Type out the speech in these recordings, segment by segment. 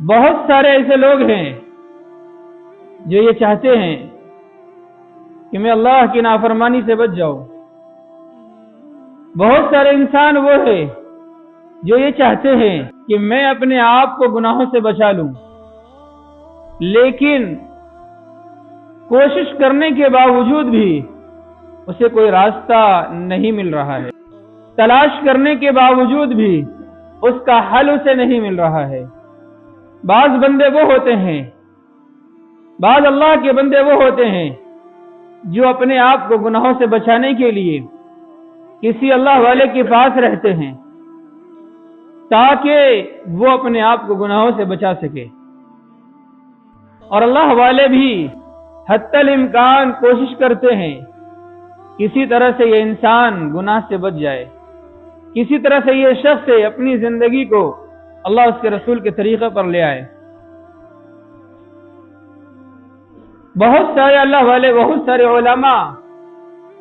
بہت سارے ایسے لوگ ہیں جو یہ چاہتے ہیں کہ میں اللہ کی نافرمانی سے بچ جاؤں. بہت سارے انسان وہ ہیں جو یہ چاہتے ہیں کہ میں اپنے آپ کو گناہوں سے بچا لوں، لیکن کوشش کرنے کے باوجود بھی اسے کوئی راستہ نہیں مل رہا ہے. تلاش کرنے کے باوجود بھی اس کا حل اسے نہیں مل رہا ہے. بعض بندے وہ ہوتے ہیں، بعض اللہ کے بندے وہ ہوتے ہیں جو اپنے آپ کو گناہوں سے بچانے کے لیے کسی اللہ والے کے پاس رہتے ہیں تاکہ وہ اپنے آپ کو گناہوں سے بچا سکے. اور اللہ والے بھی حتی الامکان کوشش کرتے ہیں کسی طرح سے یہ انسان گناہ سے بچ جائے، کسی طرح سے یہ شخص اپنی زندگی کو اللہ اس کے رسول کے طریقے پر لے آئے. بہت سارے اللہ والے، بہت سارے علماء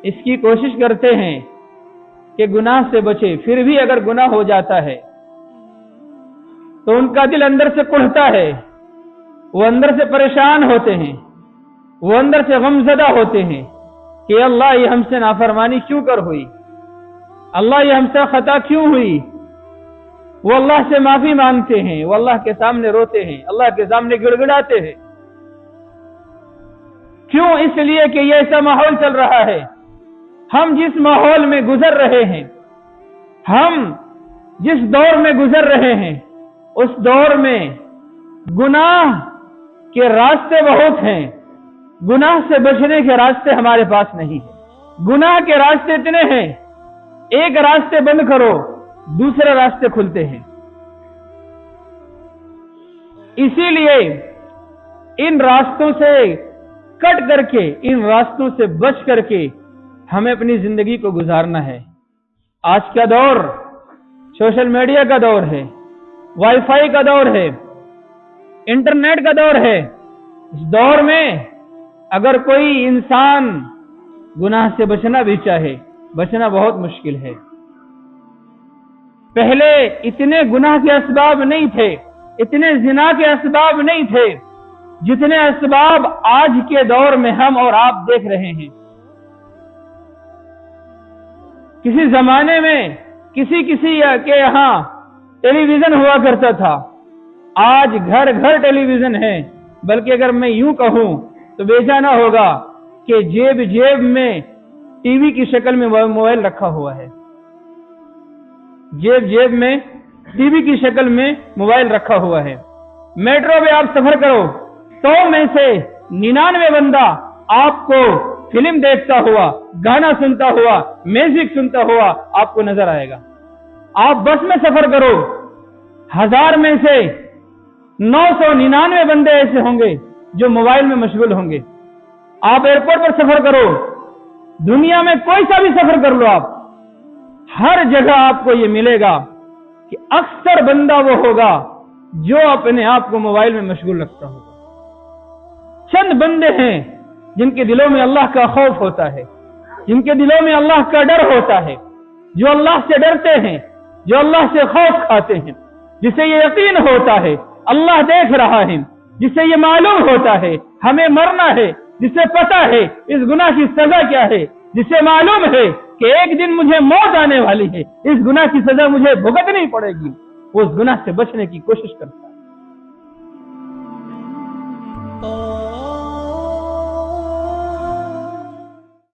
اس کی کوشش کرتے ہیں کہ گناہ سے بچے، پھر بھی اگر گناہ ہو جاتا ہے تو ان کا دل اندر سے کڑھتا ہے، وہ اندر سے پریشان ہوتے ہیں، وہ اندر سے غمزدہ ہوتے ہیں کہ اللہ یہ ہم سے نافرمانی کیوں کر ہوئی، اللہ یہ ہم سے خطا کیوں ہوئی. وہ اللہ سے معافی مانگتے ہیں، وہ اللہ کے سامنے روتے ہیں، اللہ کے سامنے گڑ گڑاتے ہیں. کیوں؟ اس لیے کہ یہ ایسا ماحول چل رہا ہے. ہم جس ماحول میں گزر رہے ہیں، ہم جس دور میں گزر رہے ہیں، اس دور میں گناہ کے راستے بہت ہیں، گناہ سے بچنے کے راستے ہمارے پاس نہیں ہیں. گناہ کے راستے اتنے ہیں، ایک راستے بند کرو دوسرے راستے کھلتے ہیں. اسی لیے ان راستوں سے کٹ کر کے، ان راستوں سے بچ کر کے ہمیں اپنی زندگی کو گزارنا ہے. آج کا دور سوشل میڈیا کا دور ہے، وائی فائی کا دور ہے، انٹرنیٹ کا دور ہے. اس دور میں اگر کوئی انسان گناہ سے بچنا بھی چاہے، بچنا بہت مشکل ہے. پہلے اتنے گناہ کے اسباب نہیں تھے، اتنے زنا کے اسباب نہیں تھے جتنے اسباب آج کے دور میں ہم اور آپ دیکھ رہے ہیں. کسی زمانے میں کسی کے یہاں ٹیلی ویژن ہوا کرتا تھا، آج گھر گھر ٹیلی ویژن ہے. بلکہ اگر میں یوں کہوں تو بے جانا ہوگا کہ جیب میں ٹی وی کی شکل میں موبائل رکھا ہوا ہے. جیب میں ٹی وی کی شکل میں موبائل رکھا ہوا ہے. میٹرو میں آپ سفر کرو، 100 میں سے 99 بندہ آپ کو فلم دیکھتا ہوا، گانا سنتا ہوا، میوزک سنتا ہوا آپ کو نظر آئے گا. آپ بس میں سفر کرو، 1000 میں سے 999 بندے ایسے ہوں گے جو موبائل میں مشغول ہوں گے. آپ ایئرپورٹ پر سفر کرو، دنیا میں کوئی سا بھی سفر کر لو، آپ ہر جگہ آپ کو یہ ملے گا کہ اکثر بندہ وہ ہوگا جو اپنے آپ کو موبائل میں مشغول رکھتا ہوگا. چند بندے ہیں جن کے دلوں میں اللہ کا خوف ہوتا ہے، جن کے دلوں میں اللہ کا ڈر ہوتا ہے، جو اللہ سے ڈرتے ہیں، جو اللہ سے خوف کھاتے ہیں، جسے یہ یقین ہوتا ہے اللہ دیکھ رہا ہے، جسے یہ معلوم ہوتا ہے ہمیں مرنا ہے، جسے پتا ہے اس گناہ کی سزا کیا ہے، جسے معلوم ہے کہ ایک دن مجھے موت آنے والی ہے، اس گناہ کی سزا مجھے بھگتنی پڑے گی، وہ اس گناہ سے بچنے کی کوشش کرتا ہے.